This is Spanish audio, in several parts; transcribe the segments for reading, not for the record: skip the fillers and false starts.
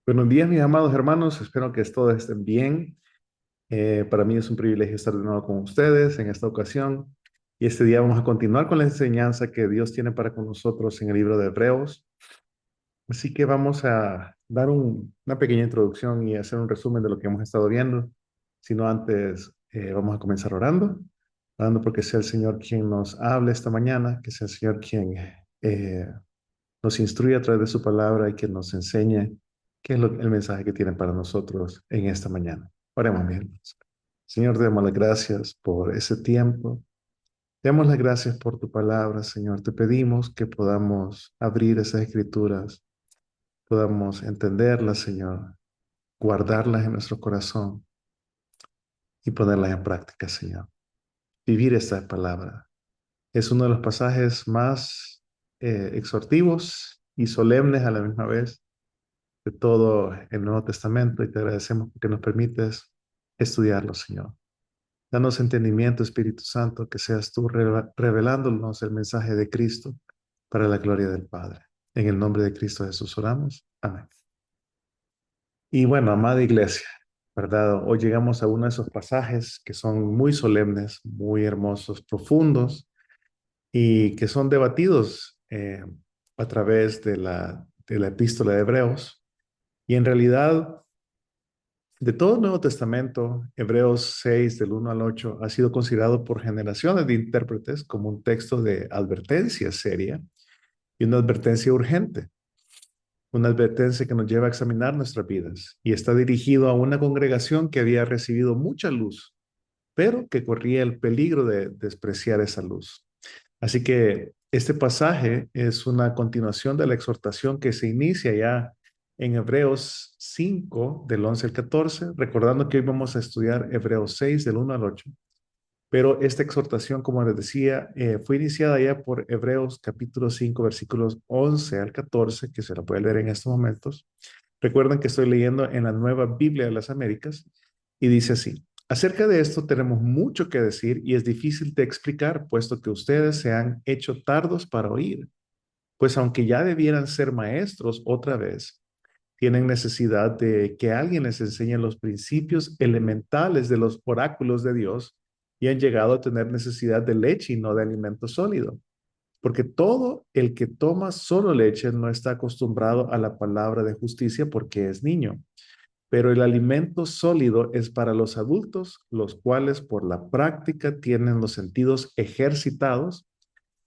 Buenos días, mis amados hermanos. Espero que todos estén bien. Para mí es un privilegio estar de nuevo con ustedes en esta ocasión. Y este día vamos a continuar con la enseñanza que Dios tiene para con nosotros en el libro de Hebreos. Así que vamos a dar una pequeña introducción y hacer un resumen de lo que hemos estado viendo. Si no antes, vamos a comenzar orando porque sea el Señor quien nos hable esta mañana, que sea el Señor quien nos instruye a través de su palabra y que nos enseñe qué es el mensaje que tiene para nosotros en esta mañana. Oremos, mis hermanos. Señor, te damos las gracias por ese tiempo. Te damos las gracias por tu palabra, Señor. Te pedimos que podamos abrir esas escrituras, podamos entenderlas, Señor, guardarlas en nuestro corazón y ponerlas en práctica, Señor. Vivir esta palabra. Es uno de los pasajes más exhortivos y solemnes a la misma vez de todo el Nuevo Testamento y te agradecemos porque nos permites estudiarlo, Señor. Danos entendimiento, Espíritu Santo, que seas tú revelándonos el mensaje de Cristo para la gloria del Padre. En el nombre de Cristo Jesús oramos. Amén. Y bueno, amada iglesia, ¿verdad? Hoy llegamos a uno de esos pasajes que son muy solemnes, muy hermosos, profundos y que son debatidos a través de la epístola de Hebreos. Y en realidad, de todo el Nuevo Testamento, Hebreos 6, del 1 al 8, ha sido considerado por generaciones de intérpretes como un texto de advertencia seria y una advertencia urgente, una advertencia que nos lleva a examinar nuestras vidas y está dirigido a una congregación que había recibido mucha luz, pero que corría el peligro de despreciar esa luz. Así que este pasaje es una continuación de la exhortación que se inicia ya en Hebreos 5, del 11 al 14, recordando que hoy vamos a estudiar Hebreos 6, del 1 al 8. Pero esta exhortación, como les decía, fue iniciada ya por Hebreos capítulo 5, versículos 11 al 14, que se la puede leer en estos momentos. Recuerden que estoy leyendo en la Nueva Biblia de las Américas y dice así: acerca de esto tenemos mucho que decir y es difícil de explicar, puesto que ustedes se han hecho tardos para oír, pues aunque ya debieran ser maestros otra vez, tienen necesidad de que alguien les enseñe los principios elementales de los oráculos de Dios y han llegado a tener necesidad de leche y no de alimento sólido. Porque todo el que toma solo leche no está acostumbrado a la palabra de justicia porque es niño. Pero el alimento sólido es para los adultos, los cuales por la práctica tienen los sentidos ejercitados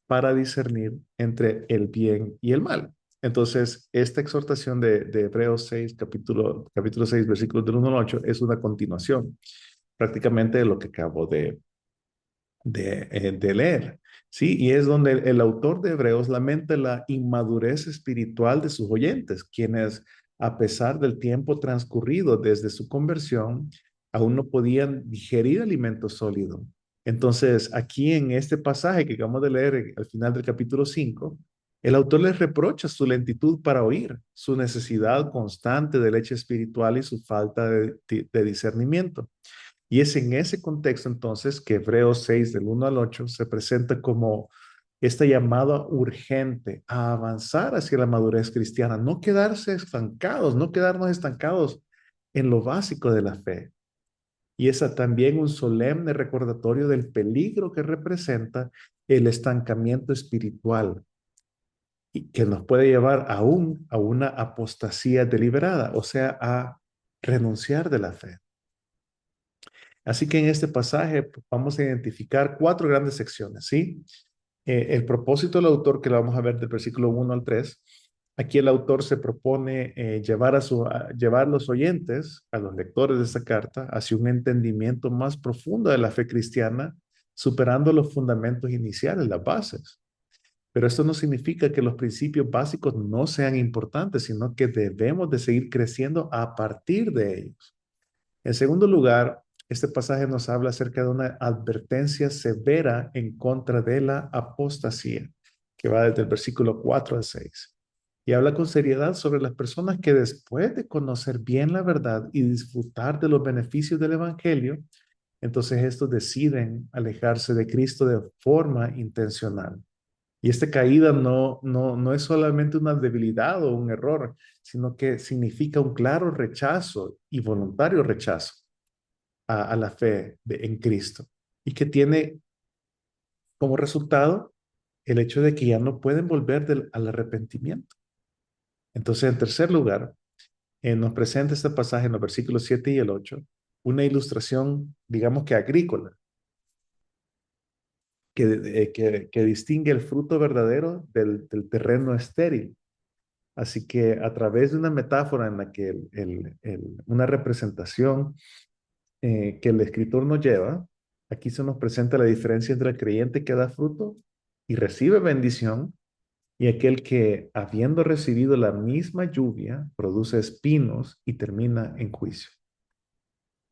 para discernir entre el bien y el mal. Entonces, esta exhortación de Hebreos 6, capítulo 6, versículos del 1 al 8, es una continuación prácticamente de lo que acabo de leer. Sí, y es donde el autor de Hebreos lamenta la inmadurez espiritual de sus oyentes, quienes, a pesar del tiempo transcurrido desde su conversión, aún no podían digerir alimento sólido. Entonces, aquí en este pasaje que acabamos de leer al final del capítulo 5, el autor les reprocha su lentitud para oír, su necesidad constante de leche espiritual y su falta de discernimiento. Y es en ese contexto entonces que Hebreos 6 del 1 al 8 se presenta como esta llamada urgente a avanzar hacia la madurez cristiana, no quedarse estancados, no quedarnos estancados en lo básico de la fe. Y es también un solemne recordatorio del peligro que representa el estancamiento espiritual y que nos puede llevar aún a una apostasía deliberada, o sea, a renunciar de la fe. Así que en este pasaje vamos a identificar cuatro grandes secciones, ¿sí? El propósito del autor, que lo vamos a ver del versículo 1 al 3. Aquí el autor se propone llevar a los oyentes, a los lectores de esta carta, hacia un entendimiento más profundo de la fe cristiana, superando los fundamentos iniciales, las bases. Pero esto no significa que los principios básicos no sean importantes, sino que debemos de seguir creciendo a partir de ellos. En segundo lugar, este pasaje nos habla acerca de una advertencia severa en contra de la apostasía, que va desde el versículo 4 al 6. Y habla con seriedad sobre las personas que después de conocer bien la verdad y disfrutar de los beneficios del Evangelio, entonces estos deciden alejarse de Cristo de forma intencional. Y esta caída no es solamente una debilidad o un error, sino que significa un claro rechazo y voluntario rechazo a la fe en Cristo. Y que tiene como resultado el hecho de que ya no pueden volver al arrepentimiento. Entonces, en tercer lugar, nos presenta este pasaje en los versículos 7 y el 8, una ilustración, digamos que agrícola, que distingue el fruto verdadero del terreno estéril. Así que a través de una metáfora en la que una representación que el escritor nos lleva, aquí se nos presenta la diferencia entre el creyente que da fruto y recibe bendición y aquel que, habiendo recibido la misma lluvia, produce espinos y termina en juicio.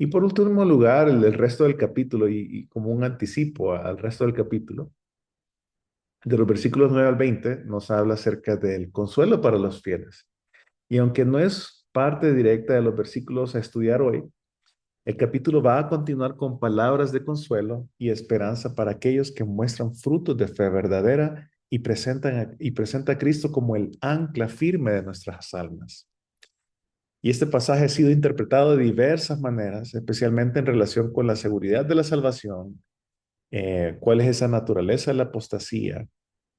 Y por último lugar, el resto del capítulo y como un anticipo al resto del capítulo, de los versículos 9 al 20, nos habla acerca del consuelo para los fieles. Y aunque no es parte directa de los versículos a estudiar hoy, el capítulo va a continuar con palabras de consuelo y esperanza para aquellos que muestran frutos de fe verdadera y presenta a Cristo como el ancla firme de nuestras almas. Y este pasaje ha sido interpretado de diversas maneras, especialmente en relación con la seguridad de la salvación, cuál es esa naturaleza de la apostasía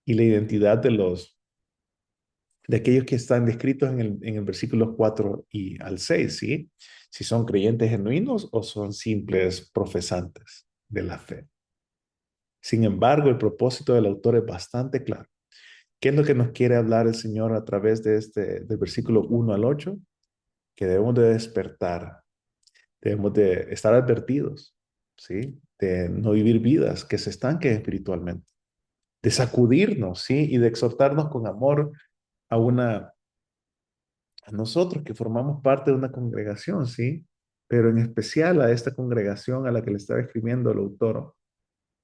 y la identidad de aquellos que están descritos en el versículo 4 y al 6, ¿sí? Si son creyentes genuinos o son simples profesantes de la fe. Sin embargo, el propósito del autor es bastante claro. ¿Qué es lo que nos quiere hablar el Señor a través del versículo 1 al 8? Que debemos de despertar, debemos de estar advertidos, ¿sí? De no vivir vidas que se estanquen espiritualmente, de sacudirnos, ¿sí? Y de exhortarnos con amor a a nosotros que formamos parte de una congregación, ¿sí? Pero en especial a esta congregación a la que le estaba escribiendo el autor,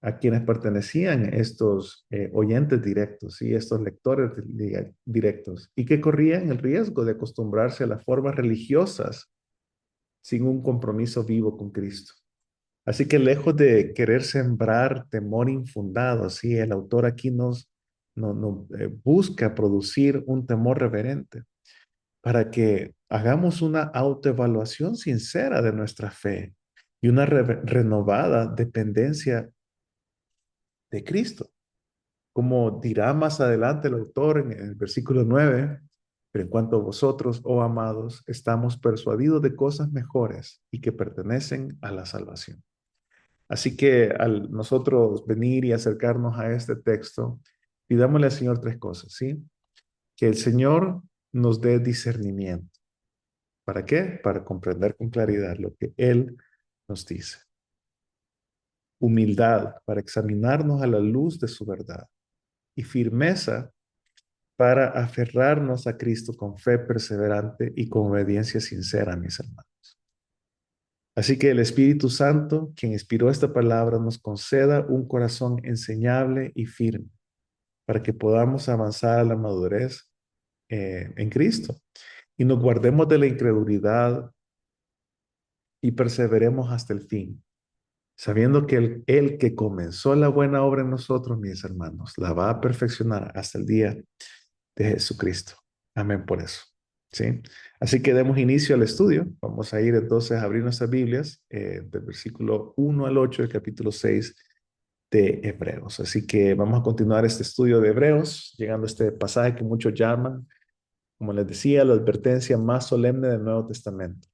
a quienes pertenecían estos oyentes directos, ¿sí? Estos lectores directos, y que corrían el riesgo de acostumbrarse a las formas religiosas sin un compromiso vivo con Cristo. Así que lejos de querer sembrar temor infundado, ¿sí? El autor aquí busca producir un temor reverente para que hagamos una autoevaluación sincera de nuestra fe y una renovada dependencia de Cristo. Como dirá más adelante el autor en el versículo 9, pero en cuanto a vosotros, oh amados, estamos persuadidos de cosas mejores y que pertenecen a la salvación. Así que al nosotros venir y acercarnos a este texto, pidámosle al Señor tres cosas, ¿sí? Que el Señor nos dé discernimiento. ¿Para qué? Para comprender con claridad lo que Él nos dice. Humildad para examinarnos a la luz de su verdad. Y firmeza para aferrarnos a Cristo con fe perseverante y con obediencia sincera, mis hermanos. Así que el Espíritu Santo, quien inspiró esta palabra, nos conceda un corazón enseñable y firme para que podamos avanzar a la madurez en Cristo y nos guardemos de la incredulidad y perseveremos hasta el fin, sabiendo que el que comenzó la buena obra en nosotros, mis hermanos, la va a perfeccionar hasta el día de Jesucristo. Amén por eso. ¿Sí? Así que demos inicio al estudio. Vamos a ir entonces a abrir nuestras Biblias del versículo 1 al 8 del capítulo 6 de Hebreos. Así que vamos a continuar este estudio de Hebreos, llegando a este pasaje que muchos llaman, como les decía, la advertencia más solemne del Nuevo Testamento.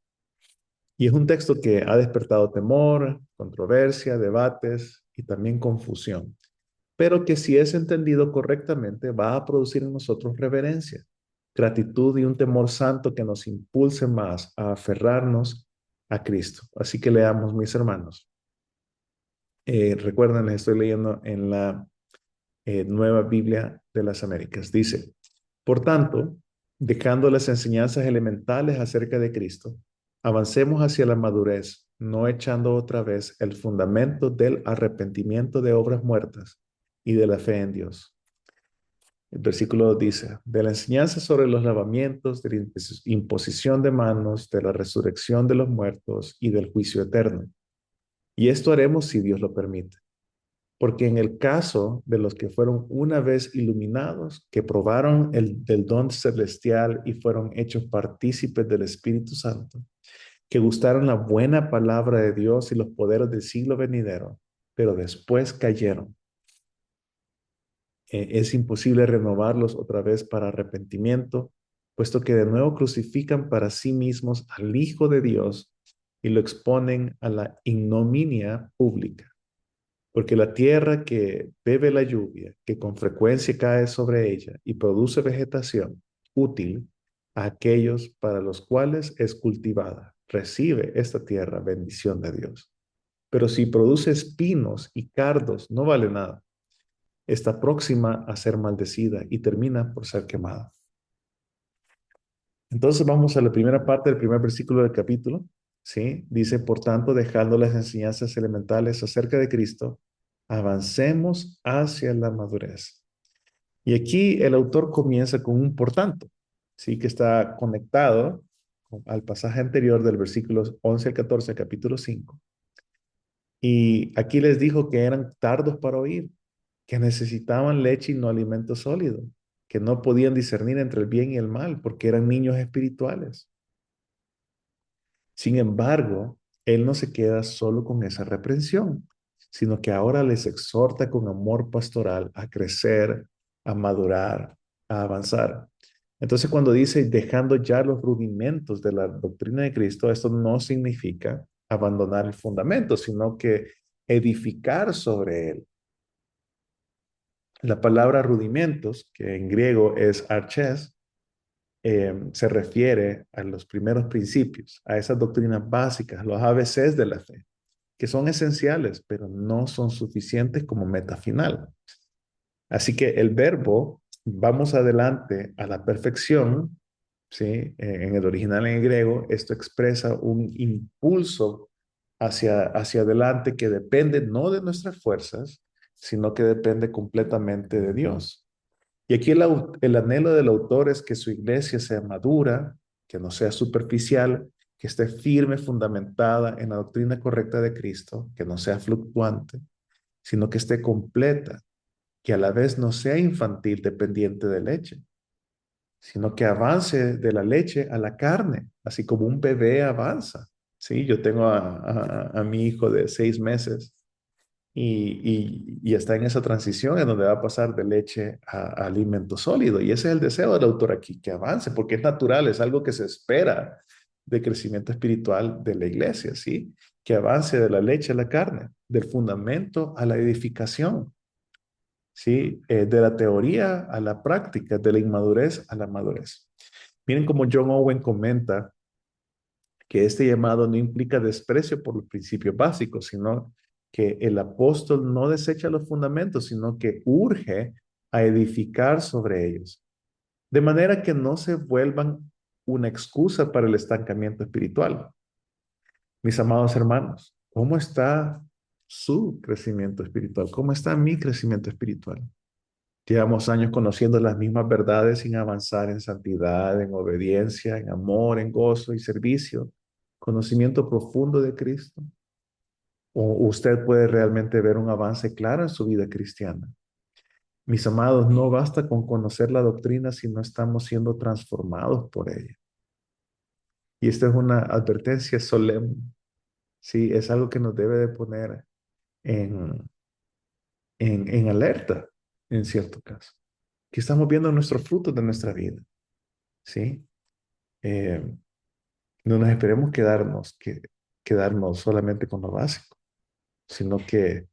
Y es un texto que ha despertado temor, controversia, debates y también confusión, pero que si es entendido correctamente va a producir en nosotros reverencia, gratitud y un temor santo que nos impulse más a aferrarnos a Cristo. Así que leamos, mis hermanos. Recuerden, les estoy leyendo en la Nueva Biblia de las Américas. Dice, por tanto, dejando las enseñanzas elementales acerca de Cristo, avancemos hacia la madurez, no echando otra vez el fundamento del arrepentimiento de obras muertas y de la fe en Dios. El versículo dice, de la enseñanza sobre los lavamientos, de la imposición de manos, de la resurrección de los muertos y del juicio eterno. Y esto haremos si Dios lo permite. Porque en el caso de los que fueron una vez iluminados, que probaron del don celestial y fueron hechos partícipes del Espíritu Santo, que gustaron la buena palabra de Dios y los poderes del siglo venidero, pero después cayeron, es imposible renovarlos otra vez para arrepentimiento, puesto que de nuevo crucifican para sí mismos al Hijo de Dios y lo exponen a la ignominia pública. Porque la tierra que bebe la lluvia, que con frecuencia cae sobre ella y produce vegetación útil a aquellos para los cuales es cultivada, recibe esta tierra bendición de Dios. Pero si produce espinos y cardos, no vale nada. Está próxima a ser maldecida y termina por ser quemada. Entonces vamos a la primera parte del primer versículo del capítulo. ¿Sí? Dice, por tanto, dejando las enseñanzas elementales acerca de Cristo, avancemos hacia la madurez. Y aquí el autor comienza con un por tanto, ¿sí? Que está conectado al pasaje anterior del versículo 11 al 14, capítulo 5. Y aquí les dijo que eran tardos para oír, que necesitaban leche y no alimento sólido, que no podían discernir entre el bien y el mal porque eran niños espirituales. Sin embargo, él no se queda solo con esa reprensión, sino que ahora les exhorta con amor pastoral a crecer, a madurar, a avanzar. Entonces, cuando dice dejando ya los rudimentos de la doctrina de Cristo, esto no significa abandonar el fundamento, sino que edificar sobre él. La palabra rudimentos, que en griego es arches, se refiere a los primeros principios, a esas doctrinas básicas, los ABCs de la fe, que son esenciales, pero no son suficientes como meta final. Así que el verbo vamos adelante a la perfección, ¿sí? En el original en el griego, esto expresa un impulso hacia adelante que depende no de nuestras fuerzas, sino que depende completamente de Dios. Y aquí el anhelo del autor es que su iglesia sea madura, que no sea superficial, que esté firme, fundamentada en la doctrina correcta de Cristo, que no sea fluctuante, sino que esté completa, que a la vez no sea infantil, dependiente de leche, sino que avance de la leche a la carne, así como un bebé avanza. Sí, yo tengo a mi hijo de 6 meses y está en esa transición en donde va a pasar de leche a alimento sólido. Y ese es el deseo del autor aquí, que avance, porque es natural, es algo que se espera de crecimiento espiritual de la iglesia, ¿sí? Que avance de la leche a la carne, del fundamento a la edificación, ¿sí? De la teoría a la práctica, de la inmadurez a la madurez. Miren cómo John Owen comenta que este llamado no implica desprecio por los principios básicos, sino que el apóstol no desecha los fundamentos, sino que urge a edificar sobre ellos, de manera que no se vuelvan una excusa para el estancamiento espiritual. Mis amados hermanos, ¿cómo está su crecimiento espiritual? ¿Cómo está mi crecimiento espiritual? Llevamos años conociendo las mismas verdades sin avanzar en santidad, en obediencia, en amor, en gozo y servicio, conocimiento profundo de Cristo. O usted puede realmente ver un avance claro en su vida cristiana. Mis amados, no basta con conocer la doctrina si no estamos siendo transformados por ella. Y esta es una advertencia solemne. Sí, es algo que nos debe de poner en, en alerta, en cierto caso. Que estamos viendo nuestros frutos de nuestra vida. ¿Sí? Eh, no nos esperemos quedarnos solamente con lo básico, sino que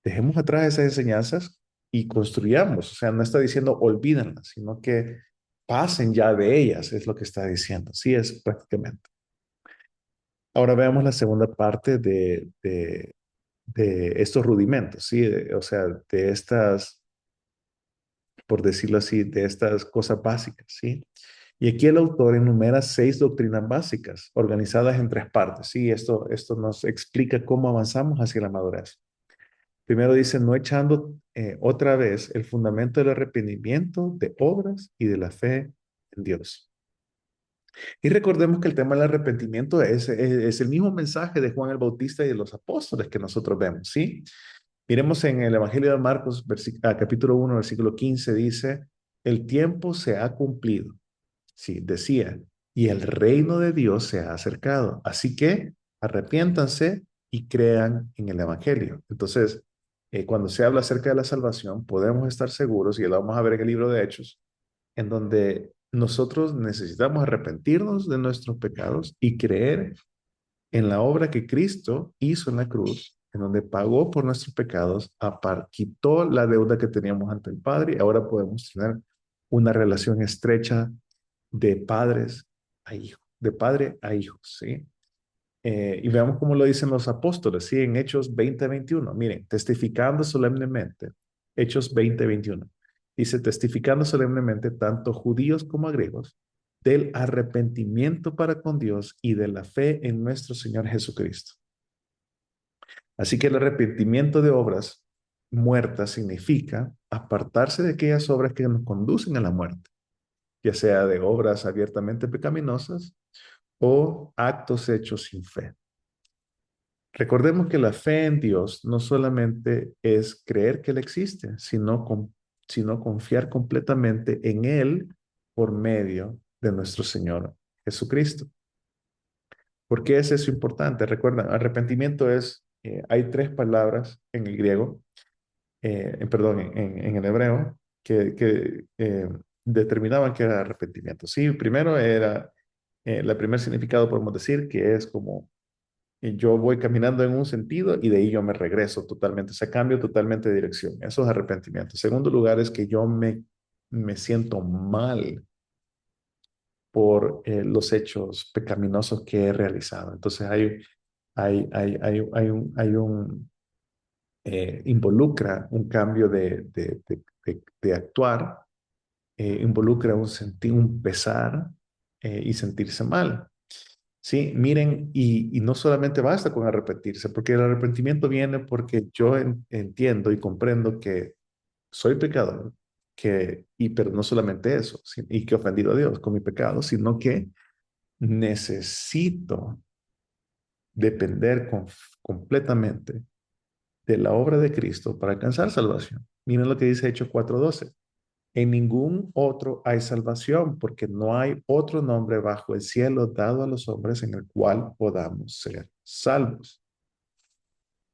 dejemos atrás esas enseñanzas y construyamos. O sea, no está diciendo olvídenlas, sino que pasen ya de ellas, es lo que está diciendo. Sí, es prácticamente. Ahora veamos la segunda parte de estos rudimentos, ¿sí? O sea, de estas, por decirlo así, de estas cosas básicas, ¿sí? Y aquí el autor enumera 6 doctrinas básicas organizadas en 3 partes. Sí, esto nos explica cómo avanzamos hacia la madurez. Primero dice, no echando otra vez el fundamento del arrepentimiento, de obras y de la fe en Dios. Y recordemos que el tema del arrepentimiento es el mismo mensaje de Juan el Bautista y de los apóstoles que nosotros vemos, ¿sí? Miremos en el Evangelio de Marcos, capítulo 1, versículo 15, dice, el tiempo se ha cumplido. Sí, decía, y el reino de Dios se ha acercado. Así que arrepiéntanse y crean en el Evangelio. Entonces, cuando se habla acerca de la salvación, podemos estar seguros, y lo vamos a ver en el libro de Hechos, en donde nosotros necesitamos arrepentirnos de nuestros pecados y creer en la obra que Cristo hizo en la cruz, en donde pagó por nuestros pecados, quitó la deuda que teníamos ante el Padre y ahora podemos tener una relación estrecha de padres a hijos, de padre a hijos, ¿sí? Y veamos cómo lo dicen los apóstoles, ¿sí? En Hechos 20:21. Miren, testificando solemnemente, Hechos 20:21. Dice, testificando solemnemente tanto judíos como griegos del arrepentimiento para con Dios y de la fe en nuestro Señor Jesucristo. Así que el arrepentimiento de obras muertas significa apartarse de aquellas obras que nos conducen a la muerte, ya sea de obras abiertamente pecaminosas o actos hechos sin fe. Recordemos que la fe en Dios no solamente es creer que Él existe, sino confiar completamente en Él por medio de nuestro Señor Jesucristo. ¿Por qué es eso importante? Recuerden, arrepentimiento hay tres palabras en el griego, perdón, en el hebreo, que determinaban que era arrepentimiento. Sí, primero era, el primer significado podemos decir que es como yo voy caminando en un sentido y de ahí yo me regreso totalmente, o sea, cambio totalmente de dirección. Eso es arrepentimiento. Segundo lugar es que yo me siento mal por los hechos pecaminosos que he realizado. Entonces involucra un cambio de actuar, involucra un pesar y sentirse mal. Sí, miren, y no solamente basta con arrepentirse, porque el arrepentimiento viene porque yo entiendo y comprendo que soy pecador, pero no solamente eso, y que he ofendido a Dios con mi pecado, sino que necesito depender completamente de la obra de Cristo para alcanzar salvación. Miren lo que dice Hechos 4:12. En ningún otro hay salvación, porque no hay otro nombre bajo el cielo dado a los hombres en el cual podamos ser salvos.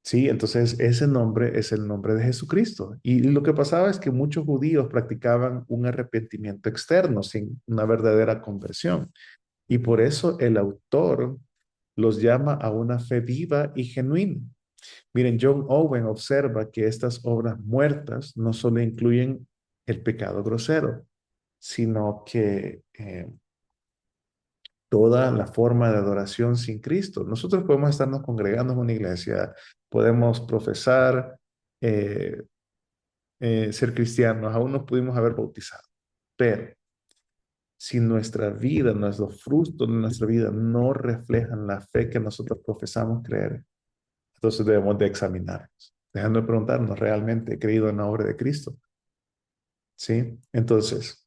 Sí, entonces ese nombre es el nombre de Jesucristo. Y lo que pasaba es que muchos judíos practicaban un arrepentimiento externo sin una verdadera conversión. Y por eso el autor los llama a una fe viva y genuina. Miren, John Owen observa que estas obras muertas no solo incluyen el pecado grosero, sino que toda la forma de adoración sin Cristo. Nosotros podemos estarnos congregando en una iglesia, podemos profesar, eh, ser cristianos, aún nos pudimos haber bautizado, pero si nuestra vida, nuestros frutos de nuestra vida no reflejan la fe que nosotros profesamos creer, entonces debemos de examinarnos, dejando de preguntarnos, ¿realmente he creído en la obra de Cristo? ¿Sí? Entonces,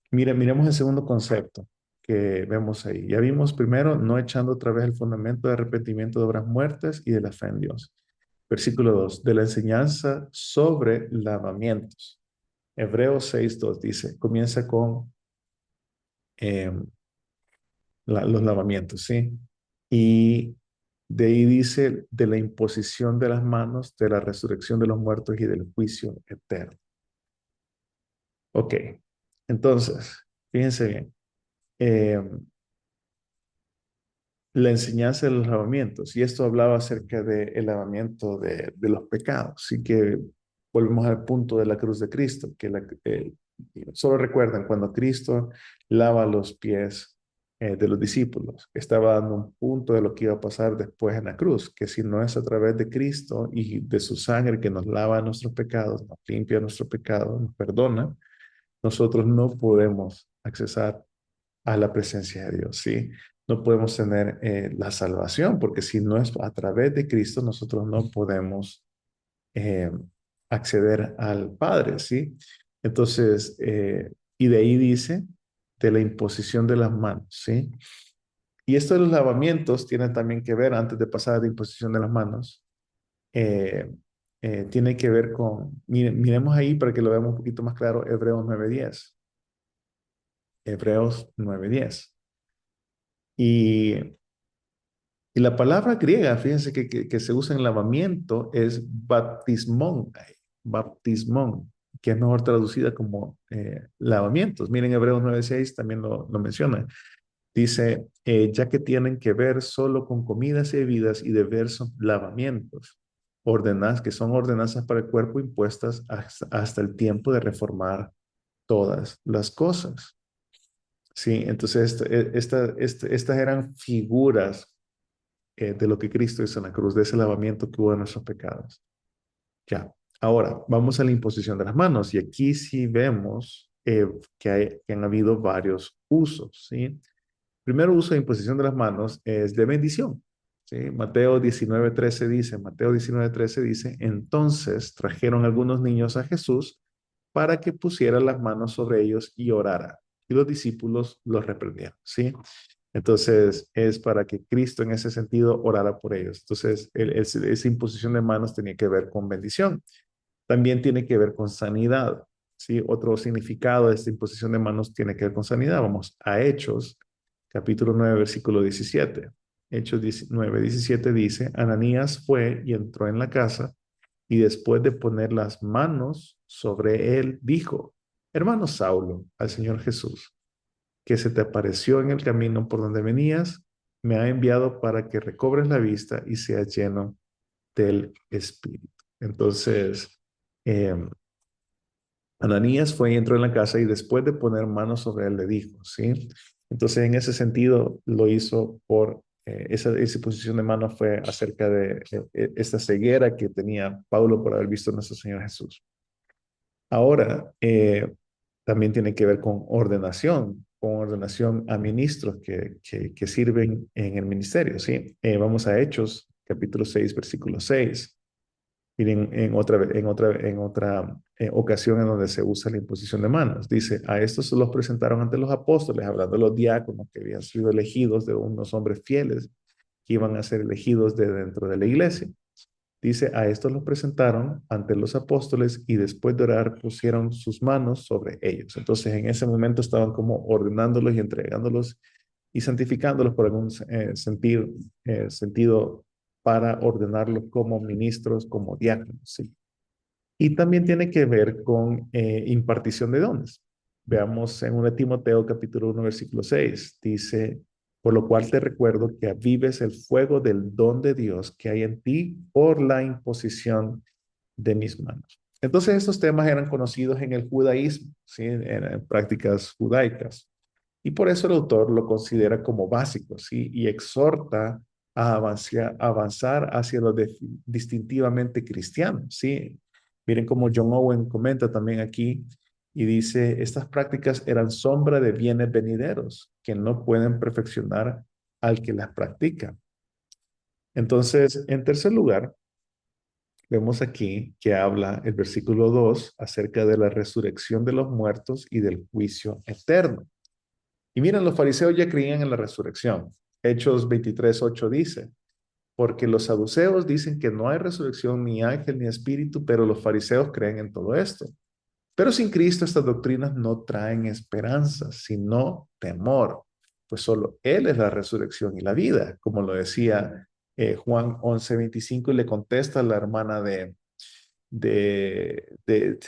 miremos el segundo concepto que vemos ahí. Ya vimos primero, no echando otra vez el fundamento de arrepentimiento de obras muertas y de la fe en Dios. Versículo 2, de la enseñanza sobre lavamientos. Hebreos 6:2 dice, comienza con eh, los lavamientos, ¿sí? Y de ahí dice de la imposición de las manos, de la resurrección de los muertos y del juicio eterno. Ok, entonces, fíjense bien. Eh, la enseñanza de los lavamientos, y esto hablaba acerca del lavamiento de los pecados. Así que volvemos al punto de la cruz de Cristo, solo recuerden cuando Cristo lava los pies de los discípulos, estaba dando un punto de lo que iba a pasar después en la cruz, que si no es a través de Cristo y de su sangre que nos lava nuestros pecados, nos limpia nuestro pecado, nos perdona, nosotros no podemos accesar a la presencia de Dios, ¿sí? No podemos tener la salvación, porque si no es a través de Cristo, nosotros no podemos eh, acceder al Padre, ¿sí? Entonces, y de ahí dice, de la imposición de las manos, ¿sí? Y esto de los lavamientos tiene también que ver, antes de pasar a la imposición de las manos, eh, tiene que ver con, miremos ahí para que lo veamos un poquito más claro, Hebreos 9:10. Hebreos 9:10. Y, y la palabra griega, fíjense que se usa en lavamiento, es baptismón, baptismón, que es mejor traducida como lavamientos. Miren, Hebreos 9:6 también lo menciona. Dice, ya que tienen que ver solo con comidas y bebidas y diversos lavamientos, ordenas, que son ordenanzas para el cuerpo impuestas hasta el tiempo de reformar todas las cosas. Sí, entonces estas eran figuras de lo que Cristo hizo en la cruz, de ese lavamiento que hubo de nuestros pecados. Ya, ahora vamos a la imposición de las manos y aquí sí vemos que han habido varios usos, ¿sí? Primer uso de imposición de las manos es de bendición. ¿Sí? Mateo 19:13 dice, entonces trajeron algunos niños a Jesús para que pusiera las manos sobre ellos y orara. Y los discípulos los reprendieron. ¿Sí? Entonces es para que Cristo en ese sentido orara por ellos. Entonces esa imposición de manos tenía que ver con bendición. También tiene que ver con sanidad. ¿Sí? Otro significado de esta imposición de manos tiene que ver con sanidad. Vamos a Hechos capítulo 9, versículo 17. Hechos 9:17 dice, Ananías fue y entró en la casa y después de poner las manos sobre él, dijo, hermano Saulo, al Señor Jesús, que se te apareció en el camino por donde venías, me ha enviado para que recobres la vista y seas lleno del Espíritu. Entonces, eh, Ananías fue y entró en la casa y después de poner manos sobre él le dijo, ¿sí? Entonces, en ese sentido, lo hizo por esa posición de mano fue acerca de esta ceguera que tenía Pablo por haber visto a nuestro Señor Jesús. Ahora, también tiene que ver con ordenación a ministros que sirven en el ministerio, ¿sí? Vamos a Hechos, capítulo 6, versículo 6. Miren, en otra ocasión en donde se usa la imposición de manos. Dice, a estos se los presentaron ante los apóstoles, hablando de los diáconos que habían sido elegidos de unos hombres fieles que iban a ser elegidos de dentro de la iglesia. Dice, a estos los presentaron ante los apóstoles y después de orar pusieron sus manos sobre ellos. Entonces en ese momento estaban como ordenándolos y entregándolos y santificándolos por algún sentido para ordenarlos como ministros, como diáconos. ¿Sí? Y también tiene que ver con impartición de dones. Veamos en 1 Timoteo capítulo 1 versículo 6. Dice, por lo cual te recuerdo que avives el fuego del don de Dios que hay en ti por la imposición de mis manos. Entonces estos temas eran conocidos en el judaísmo, ¿sí? En prácticas judaicas. Y por eso el autor lo considera como básico, ¿sí? Y exhorta a avanzar hacia lo distintivamente cristiano, ¿sí? Miren cómo John Owen comenta también aquí y dice, estas prácticas eran sombra de bienes venideros que no pueden perfeccionar al que las practica. Entonces, en tercer lugar, vemos aquí que habla el versículo 2 acerca de la resurrección de los muertos y del juicio eterno. Y miren, los fariseos ya creían en la resurrección. Hechos 23:8 dice, porque los saduceos dicen que no hay resurrección ni ángel ni espíritu, pero los fariseos creen en todo esto. Pero sin Cristo estas doctrinas no traen esperanza, sino temor, pues solo Él es la resurrección y la vida, como lo decía Juan 11:25 y le contesta a la hermana de, de, de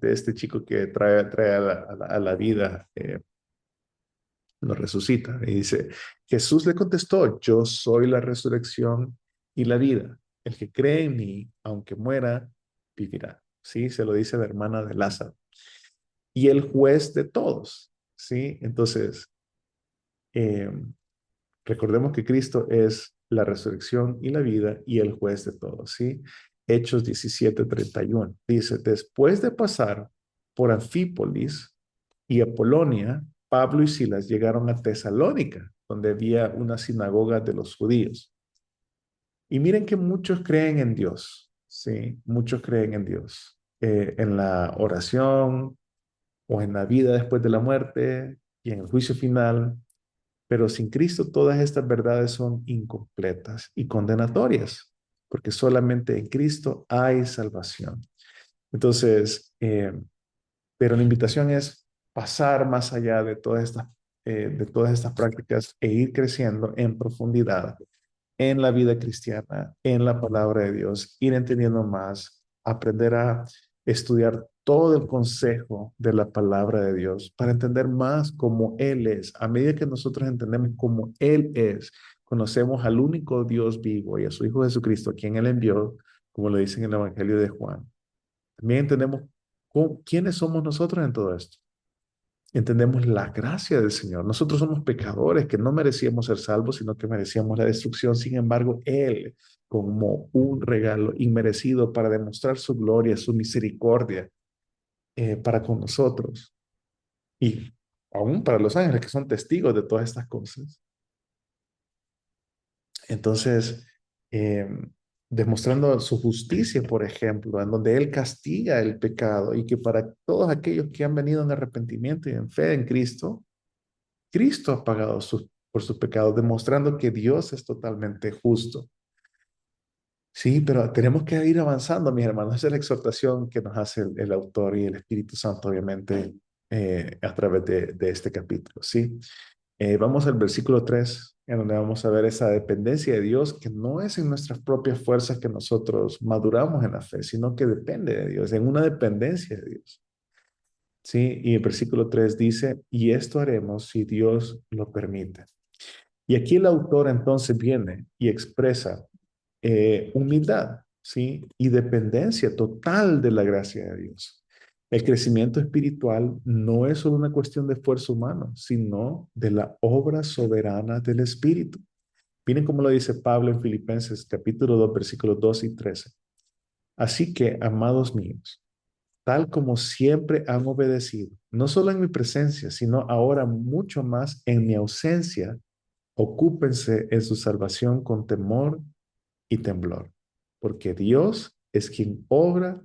este chico que trae a la vida, lo resucita. Y dice, Jesús le contestó, yo soy la resurrección y la vida. El que cree en mí, aunque muera, vivirá. Sí, se lo dice la hermana de Lázaro. Y el juez de todos. Sí, entonces, eh, recordemos que Cristo es la resurrección y la vida y el juez de todos. Sí, Hechos 17:31 dice, después de pasar por Anfípolis y Apolonia, Pablo y Silas llegaron a Tesalónica, donde había una sinagoga de los judíos. Y miren que muchos creen en Dios, ¿sí? Muchos creen en Dios, en la oración o en la vida después de la muerte y en el juicio final, pero sin Cristo todas estas verdades son incompletas y condenatorias. porque solamente en Cristo hay salvación. Entonces, pero la invitación es pasar más allá de todas estas prácticas e ir creciendo en profundidad en la vida cristiana, en la palabra de Dios, ir entendiendo más, aprender a estudiar todo el consejo de la palabra de Dios para entender más cómo Él es. A medida que nosotros entendemos cómo Él es, conocemos al único Dios vivo y a su Hijo Jesucristo, a quien Él envió, como lo dice en el Evangelio de Juan. También entendemos quiénes somos nosotros en todo esto. Entendemos la gracia del Señor. Nosotros somos pecadores que no merecíamos ser salvos, sino que merecíamos la destrucción. Sin embargo, Él, como un regalo inmerecido para demostrar su gloria, su misericordia para con nosotros y aún para los ángeles que son testigos de todas estas cosas. Entonces, eh, demostrando su justicia, por ejemplo, en donde Él castiga el pecado y que para todos aquellos que han venido en arrepentimiento y en fe en Cristo, Cristo ha pagado por sus pecados, demostrando que Dios es totalmente justo. Sí, pero tenemos que ir avanzando, mis hermanos. Esa es la exhortación que nos hace el autor y el Espíritu Santo, obviamente, a través de este capítulo. Sí, vamos al versículo 3, en donde vamos a ver esa dependencia de Dios, que no es en nuestras propias fuerzas que nosotros maduramos en la fe, sino que depende de Dios, en una dependencia de Dios. Sí, y el versículo 3 dice, y esto haremos si Dios lo permite. Y aquí el autor entonces viene y expresa humildad, ¿sí? Y dependencia total de la gracia de Dios. El crecimiento espiritual no es solo una cuestión de esfuerzo humano, sino de la obra soberana del Espíritu. Miren cómo lo dice Pablo en Filipenses capítulo 2, versículos 2 y 13. Así que, amados míos, tal como siempre han obedecido, no solo en mi presencia, sino ahora mucho más en mi ausencia, ocúpense en su salvación con temor y temblor, porque Dios es quien obra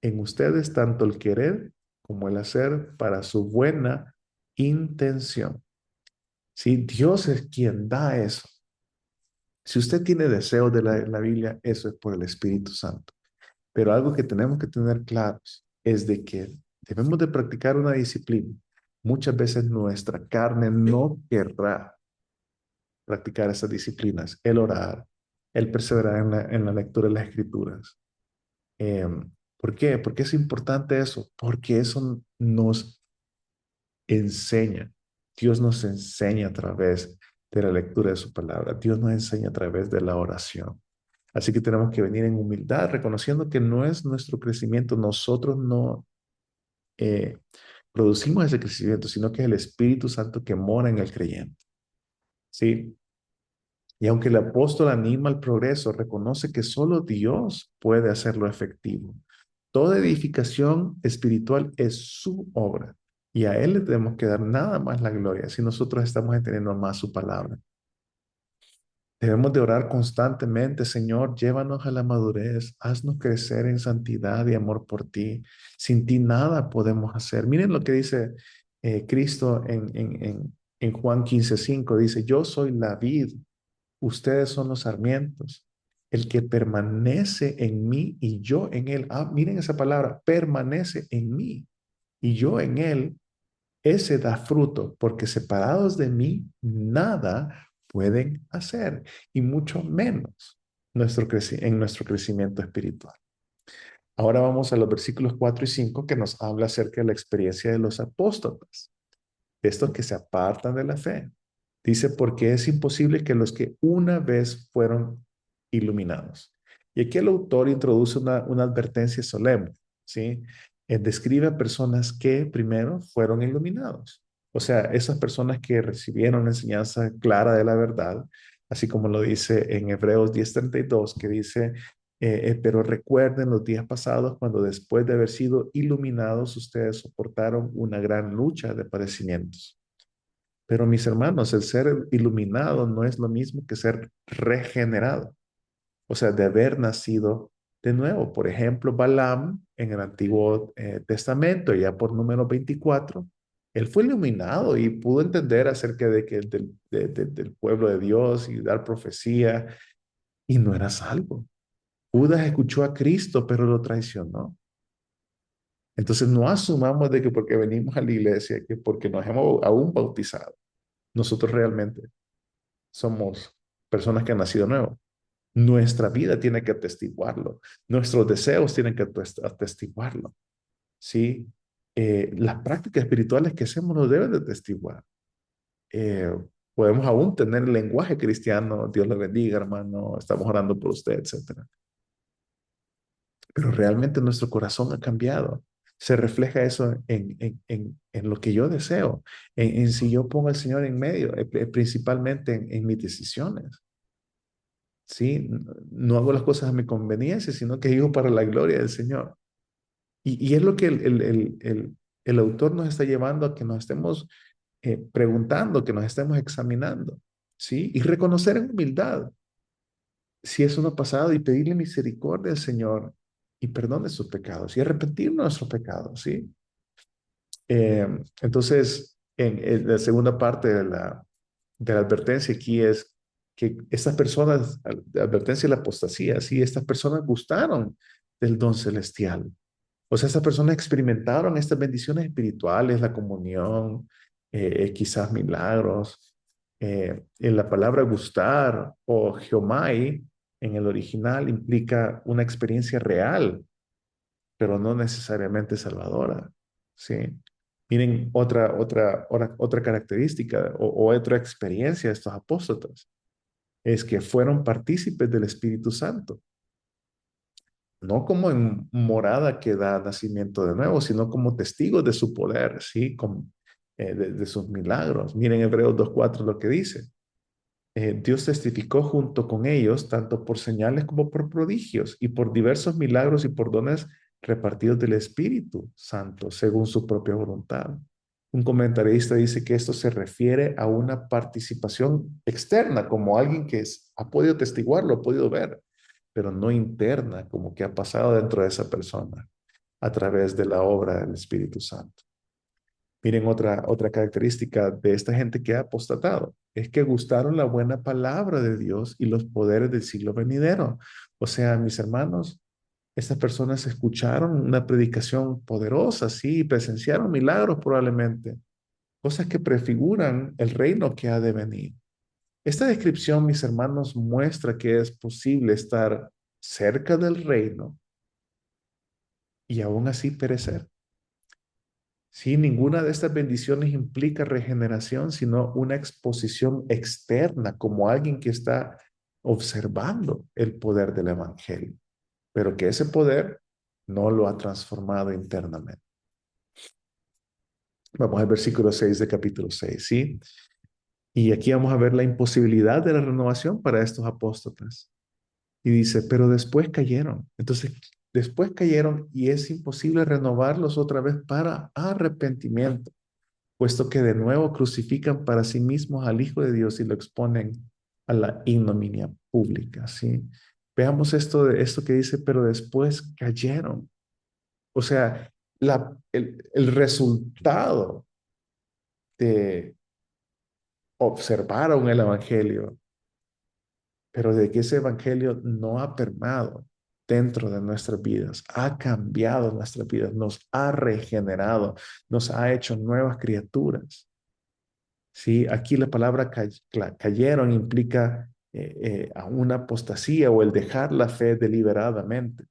en ustedes tanto el querer como el hacer para su buena intención. Si Dios es quien da eso. Si usted tiene deseos de la Biblia, eso es por el Espíritu Santo. Pero algo que tenemos que tener claros es de que debemos de practicar una disciplina. Muchas veces nuestra carne no querrá practicar esas disciplinas, el orar, el perseverar en la lectura de las escrituras. Eh, ¿Por qué? Porque es importante eso, porque eso nos enseña. Dios nos enseña a través de la lectura de su palabra. Dios nos enseña a través de la oración. Así que tenemos que venir en humildad, reconociendo que no es nuestro crecimiento, nosotros no eh, producimos ese crecimiento, sino que es el Espíritu Santo que mora en el creyente. ¿Sí? Y aunque el apóstol anima al progreso, reconoce que solo Dios puede hacerlo efectivo. Toda edificación espiritual es su obra y a Él le tenemos que dar nada más la gloria si nosotros estamos entendiendo más su palabra. Debemos de orar constantemente, Señor, llévanos a la madurez, haznos crecer en santidad y amor por ti. Sin ti nada podemos hacer. Miren lo que dice Cristo en Juan 15:5. Dice, yo soy la vid, ustedes son los sarmientos. El que permanece en mí y yo en él. Ah, miren esa palabra, permanece en mí y yo en él. Ese da fruto, porque separados de mí nada pueden hacer, y mucho menos en nuestro crecimiento espiritual. Ahora vamos a los versículos 4 y 5 que nos habla acerca de la experiencia de los apóstoles, de estos que se apartan de la fe. Dice, porque es imposible que los que una vez fueron iluminados. Y aquí el autor introduce una advertencia solemne, ¿sí? Describe a personas que primero fueron iluminados. O sea, esas personas que recibieron la enseñanza clara de la verdad, así como lo dice en Hebreos 10:32, que dice, pero recuerden los días pasados cuando después de haber sido iluminados, ustedes soportaron una gran lucha de padecimientos. Pero mis hermanos, el ser iluminado no es lo mismo que ser regenerado, o sea, de haber nacido de nuevo. Por ejemplo, Balaam en el Antiguo Testamento, ya por número 24, él fue iluminado y pudo entender acerca del pueblo de Dios y dar profecía y no era salvo. Judas escuchó a Cristo, pero lo traicionó. Entonces no asumamos de que porque venimos a la iglesia, que porque nos hemos aún bautizado, nosotros realmente somos personas que han nacido nuevo. Nuestra vida tiene que atestiguarlo. Nuestros deseos tienen que atestiguarlo. ¿Sí? Las prácticas espirituales que hacemos nos deben de atestiguar. Eh, Podemos aún tener lenguaje cristiano, Dios le bendiga, hermano, estamos orando por usted, etcétera. Pero realmente nuestro corazón ha cambiado. Se refleja eso en lo que yo deseo, en si yo pongo al Señor en medio, principalmente en mis decisiones. ¿Sí? No hago las cosas a mi conveniencia, sino que vivo para la gloria del Señor. Y es lo que el autor nos está llevando a que nos estemos preguntando, que nos estemos examinando, ¿sí? Y reconocer en humildad si eso no ha pasado y pedirle misericordia al Señor y perdone sus pecados y arrepentir nuestros pecados, ¿sí? Eh, entonces, en la segunda parte de la advertencia aquí es que estas personas, la advertencia de la apostasía, sí, estas personas gustaron del don celestial. O sea, estas personas experimentaron estas bendiciones espirituales, la comunión, quizás milagros. En la palabra gustar o geomai en el original implica una experiencia real, pero no necesariamente salvadora. ¿Sí? Miren otra característica o otra experiencia de estos apóstoles, es que fueron partícipes del Espíritu Santo, no como en morada que da nacimiento de nuevo, sino como testigos de su poder, ¿sí? De sus milagros. Miren Hebreos 2:4 lo que dice. Dios testificó junto con ellos, tanto por señales como por prodigios, y por diversos milagros y por dones repartidos del Espíritu Santo, según su propia voluntad. Un comentarista dice que esto se refiere a una participación externa, como alguien que ha podido testiguarlo, ha podido ver, pero no interna, como que ha pasado dentro de esa persona a través de la obra del Espíritu Santo. Miren otra característica de esta gente que ha apostatado, es que gustaron la buena palabra de Dios y los poderes del siglo venidero. O sea, mis hermanos, estas personas escucharon una predicación poderosa, sí, presenciaron milagros probablemente, cosas que prefiguran el reino que ha de venir. Esta descripción, mis hermanos, muestra que es posible estar cerca del reino y aún así perecer. Sí, ninguna de estas bendiciones implica regeneración, sino una exposición externa, como alguien que está observando el poder del evangelio, pero que ese poder no lo ha transformado internamente. Vamos al versículo 6 de capítulo 6, ¿sí? Y aquí vamos a ver la imposibilidad de la renovación para estos apóstoles. Y dice, pero después cayeron. Entonces, después cayeron y es imposible renovarlos otra vez para arrepentimiento, puesto que de nuevo crucifican para sí mismos al Hijo de Dios y lo exponen a la ignominia pública, ¿sí? Veamos esto que dice, pero después cayeron. O sea, el resultado de observaron el Evangelio, pero de que ese Evangelio no ha permeado dentro de nuestras vidas, ha cambiado nuestras vidas, nos ha regenerado, nos ha hecho nuevas criaturas. Sí, aquí la palabra cayeron implica a una apostasía o el dejar la fe deliberadamente.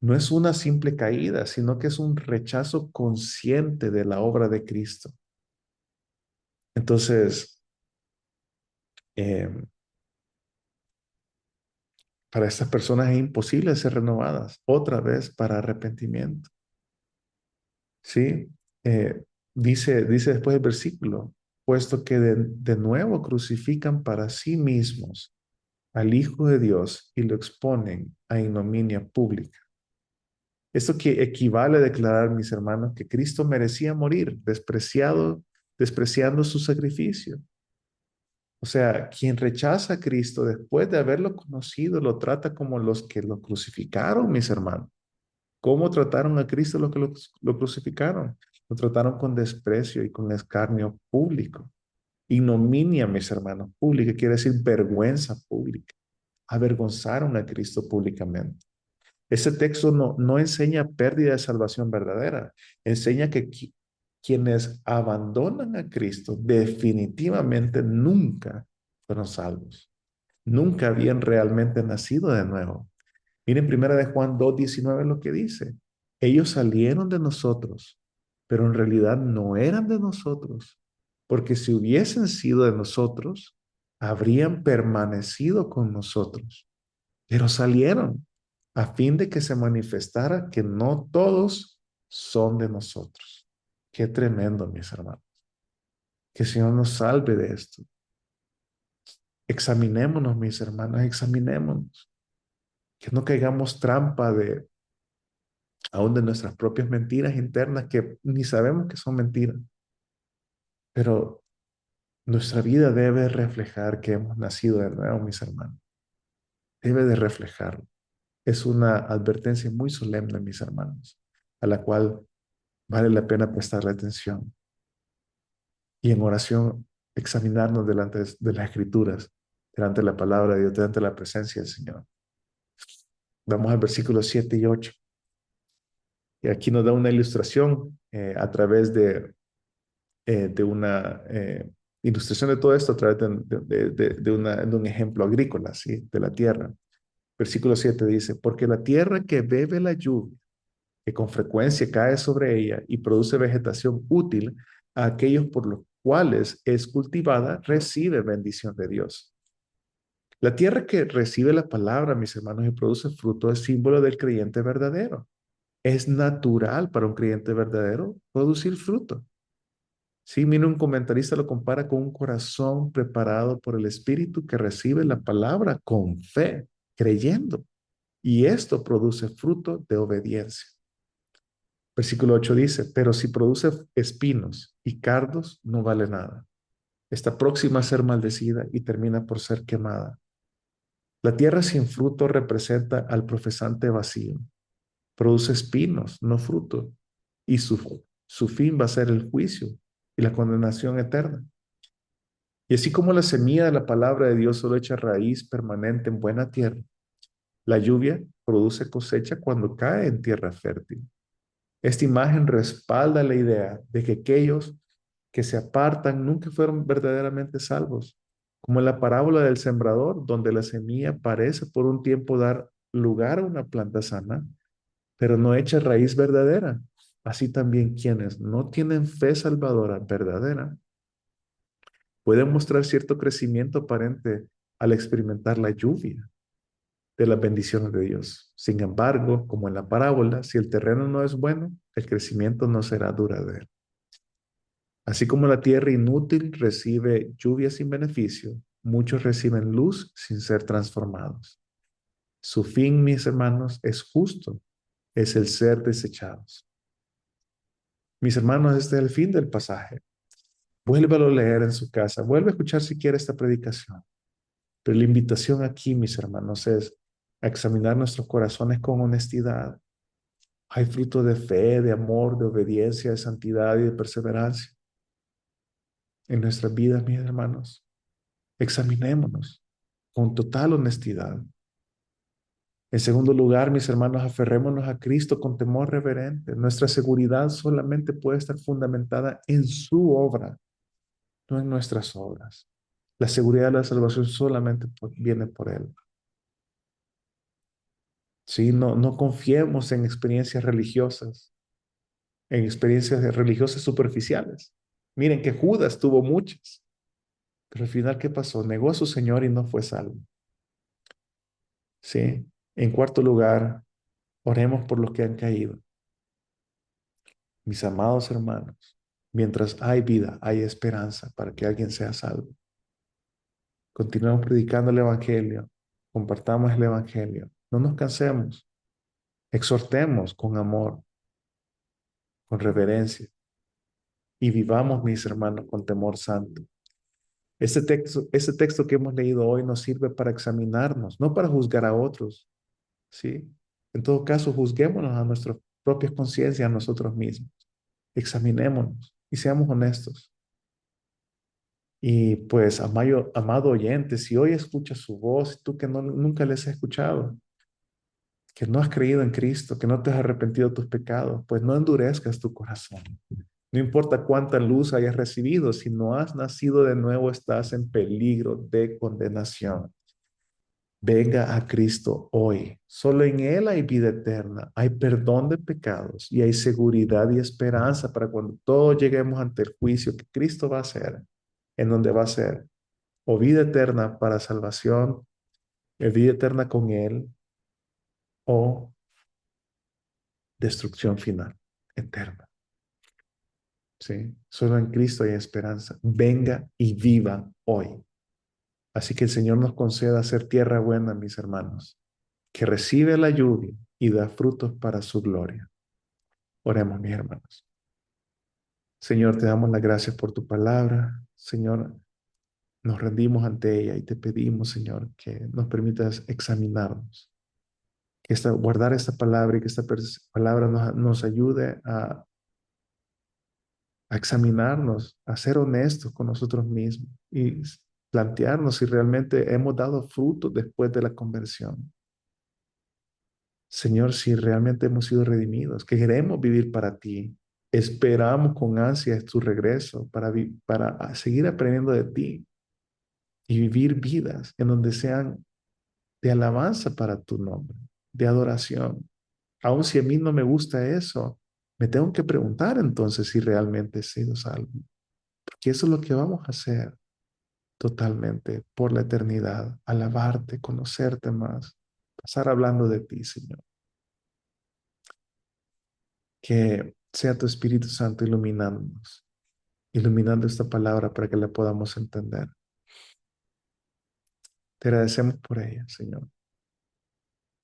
No es una simple caída, sino que es un rechazo consciente de la obra de Cristo. Entonces, eh, para estas personas es imposible ser renovadas otra vez para arrepentimiento. Sí, Eh, dice después el versículo, puesto que de nuevo crucifican para sí mismos al Hijo de Dios y lo exponen a ignominia pública. Esto que equivale a declarar, mis hermanos, que Cristo merecía morir, despreciando su sacrificio. O sea, quien rechaza a Cristo después de haberlo conocido, lo trata como los que lo crucificaron, mis hermanos. ¿Cómo trataron a Cristo los que lo crucificaron? Lo trataron con desprecio y con escarnio público. Ignominia, mis hermanos, pública quiere decir vergüenza pública. avergonzaron a Cristo públicamente. Ese texto no enseña pérdida de salvación verdadera, enseña que quienes abandonan a Cristo definitivamente nunca fueron salvos, nunca habían realmente nacido de nuevo. Miren, primera de Juan 2:19 lo que dice. Ellos salieron de nosotros, pero en realidad no eran de nosotros, porque si hubiesen sido de nosotros, habrían permanecido con nosotros, pero salieron a fin de que se manifestara que no todos son de nosotros. Qué tremendo, mis hermanos. Que el Señor nos salve de esto. Examinémonos, mis hermanos, examinémonos. Que no caigamos trampa de aún de nuestras propias mentiras internas que ni sabemos que son mentiras. Pero nuestra vida debe reflejar que hemos nacido de nuevo, mis hermanos. Debe de reflejarlo. Es una advertencia muy solemne, mis hermanos, a la cual vale la pena prestarle atención. Y en oración, examinarnos delante de las Escrituras, delante de la palabra de Dios, delante de la presencia del Señor. Vamos al versículo 7 y 8. Y aquí nos da una ilustración a través de una ilustración de todo esto a través de un ejemplo agrícola, ¿sí? De la tierra. Versículo 7 dice, porque la tierra que bebe la lluvia, que con frecuencia cae sobre ella y produce vegetación útil a aquellos por los cuales es cultivada, recibe bendición de Dios. La tierra que recibe la palabra, mis hermanos, y produce fruto es símbolo del creyente verdadero. Es natural para un creyente verdadero producir fruto. Sí, mira, un comentarista lo compara con un corazón preparado por el Espíritu que recibe la palabra con fe, creyendo. Y esto produce fruto de obediencia. Versículo 8 dice, pero si produce espinos y cardos, no vale nada. Está próxima a ser maldecida y termina por ser quemada. La tierra sin fruto representa al profesante vacío. Produce espinos, no fruto. Y su fin va a ser el juicio y la condenación eterna. Y así como la semilla de la palabra de Dios solo echa raíz permanente en buena tierra, la lluvia produce cosecha cuando cae en tierra fértil. Esta imagen respalda la idea de que aquellos que se apartan nunca fueron verdaderamente salvos, como en la parábola del sembrador, donde la semilla parece por un tiempo dar lugar a una planta sana, pero no echa raíz verdadera. Así también quienes no tienen fe salvadora verdadera pueden mostrar cierto crecimiento aparente al experimentar la lluvia de las bendiciones de Dios. Sin embargo, como en la parábola, si el terreno no es bueno, el crecimiento no será duradero. Así como la tierra inútil recibe lluvia sin beneficio, muchos reciben luz sin ser transformados. Su fin, mis hermanos, es justo, es el ser desechados. Mis hermanos, este es el fin del pasaje. Vuélvalo a leer en su casa, vuelve a escuchar si quiere esta predicación. Pero la invitación aquí, mis hermanos, es a examinar nuestros corazones con honestidad. Hay fruto de fe, de amor, de obediencia, de santidad y de perseverancia en nuestras vidas, mis hermanos. Examinémonos con total honestidad. En segundo lugar, mis hermanos, aferrémonos a Cristo con temor reverente. Nuestra seguridad solamente puede estar fundamentada en su obra, no en nuestras obras. La seguridad de la salvación solamente viene por Él. Sí, no confiemos en experiencias religiosas, en experiencias religiosas superficiales. Miren que Judas tuvo muchas, pero al final, ¿qué pasó? Negó a su Señor y no fue salvo. Sí. En cuarto lugar, oremos por los que han caído. Mis amados hermanos, mientras hay vida, hay esperanza para que alguien sea salvo. Continuemos predicando el Evangelio, compartamos el Evangelio, no nos cansemos, exhortemos con amor, con reverencia y vivamos, mis hermanos, con temor santo. Este texto que hemos leído hoy nos sirve para examinarnos, no para juzgar a otros, ¿sí? En todo caso, juzguémonos a nuestras propias conciencias, a nosotros mismos. Examinémonos y seamos honestos. Y pues, amado oyente, si hoy escuchas su voz, tú que nunca les has escuchado, que no has creído en Cristo, que no te has arrepentido de tus pecados, pues no endurezcas tu corazón. No importa cuánta luz hayas recibido, si no has nacido de nuevo, estás en peligro de condenación. Venga a Cristo hoy. Solo en Él hay vida eterna, hay perdón de pecados y hay seguridad y esperanza para cuando todos lleguemos ante el juicio que Cristo va a hacer, en donde va a ser o vida eterna para salvación, vida eterna con Él o destrucción final, eterna. ¿Sí? Solo en Cristo hay esperanza. Venga y viva hoy. Así que el Señor nos conceda hacer tierra buena, mis hermanos, que recibe la lluvia y da frutos para su gloria. Oremos, mis hermanos. Señor, te damos las gracias por tu palabra. Señor, nos rendimos ante ella y te pedimos, Señor, que nos permitas examinarnos, que guardar esta palabra y que esta palabra nos ayude a examinarnos, a ser honestos con nosotros mismos y plantearnos si realmente hemos dado fruto después de la conversión. Señor, si realmente hemos sido redimidos, que queremos vivir para ti, esperamos con ansias tu regreso para seguir aprendiendo de ti y vivir vidas en donde sean de alabanza para tu nombre, de adoración. Aun si a mí no me gusta eso, me tengo que preguntar entonces si realmente he sido salvo, porque eso es lo que vamos a hacer totalmente por la eternidad, alabarte, conocerte más, pasar hablando de ti, Señor. Que sea tu Espíritu Santo iluminándonos, iluminando esta palabra para que la podamos entender. Te agradecemos por ella, Señor.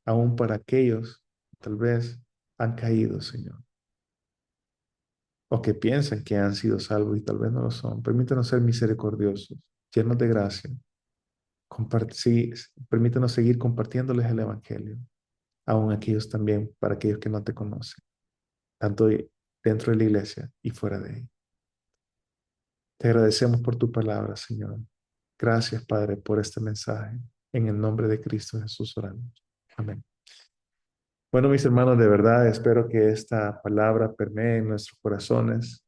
Aún para aquellos que tal vez han caído, Señor, o que piensan que han sido salvos y tal vez no lo son. Permítanos ser misericordiosos, llenos de gracia. Sí, permítanos seguir compartiéndoles el Evangelio, aún aquellos también, para aquellos que no te conocen, tanto dentro de la iglesia y fuera de ella. Te agradecemos por tu palabra, Señor. Gracias, Padre, por este mensaje. En el nombre de Cristo Jesús oramos. Amén. Bueno, mis hermanos, de verdad espero que esta palabra permee en nuestros corazones,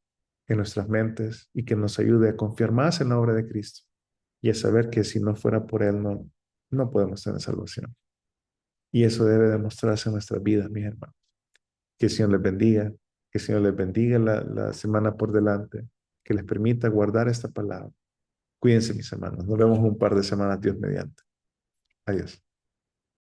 en nuestras mentes y que nos ayude a confiar más en la obra de Cristo y a saber que si no fuera por Él no podemos tener salvación. Y eso debe demostrarse en nuestras vidas, mis hermanos. Que el Señor les bendiga, que el Señor les bendiga la semana por delante, que les permita guardar esta palabra. Cuídense, mis hermanos. Nos vemos en un par de semanas, Dios mediante. Adiós.